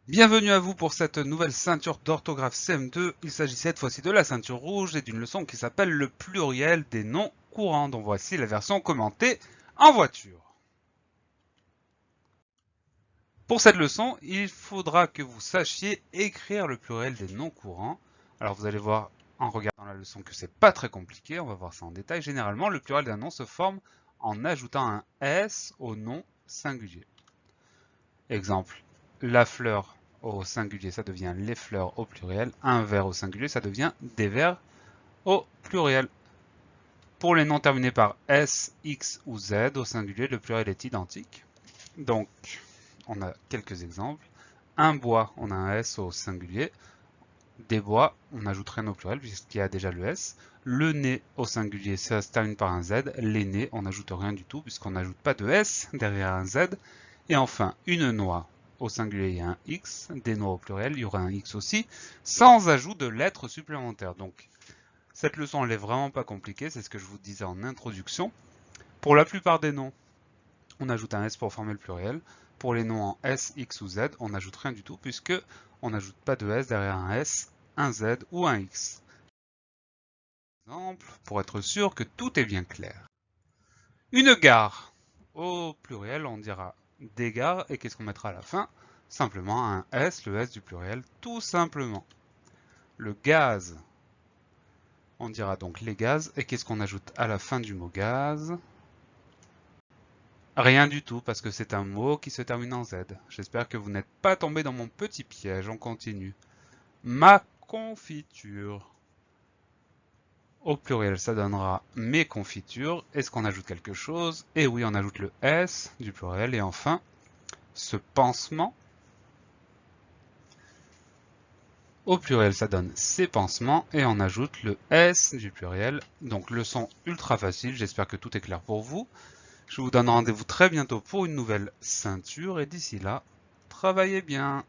Bienvenue à vous pour cette nouvelle ceinture d'orthographe CM2. Il s'agit cette fois-ci de la ceinture rouge et d'une leçon qui s'appelle le pluriel des noms courants, dont voici la version commentée en voiture. Pour cette leçon, il faudra que vous sachiez écrire le pluriel des noms courants. Alors vous allez voir en regardant la leçon que c'est pas très compliqué, on va voir ça en détail. Généralement, le pluriel d'un nom se forme en ajoutant un S au nom singulier. Exemple, la fleur au singulier, ça devient les fleurs au pluriel. Un verre au singulier, ça devient des verres au pluriel. Pour les noms terminés par S, X ou Z au singulier, le pluriel est identique. Donc, on a quelques exemples. Un bois, on a un S au singulier. Des bois, on ajouterait un au pluriel puisqu'il y a déjà le S. Le nez au singulier, ça se termine par un Z. Les nez, on n'ajoute rien du tout puisqu'on n'ajoute pas de S derrière un Z. Et enfin, une noix au singulier, il y a un X. Des noix au pluriel, il y aura un X aussi, sans ajout de lettres supplémentaires. Donc, cette leçon, elle est vraiment pas compliquée, c'est ce que je vous disais en introduction. Pour la plupart des noms, on ajoute un S pour former le pluriel. Pour les noms en S, X ou Z, on n'ajoute rien du tout puisque on n'ajoute pas de S derrière un S, un Z ou un X. Exemple, pour être sûr que tout est bien clair. Une gare. Au pluriel, on dira des gares. Et qu'est-ce qu'on mettra à la fin? Simplement un S, le S du pluriel, tout simplement. Le gaz. On dira donc les gaz. Et qu'est-ce qu'on ajoute à la fin du mot gaz? Rien du tout, parce que c'est un mot qui se termine en Z. J'espère que vous n'êtes pas tombé dans mon petit piège. On continue. Ma confiture. Au pluriel, ça donnera mes confitures. Est-ce qu'on ajoute quelque chose? Et oui, on ajoute le S du pluriel. Et enfin, ce pansement. Au pluriel, ça donne ces pansements. Et on ajoute le S du pluriel. Donc, leçon ultra facile. J'espère que tout est clair pour vous. Je vous donne rendez-vous très bientôt pour une nouvelle ceinture. Et d'ici là, travaillez bien.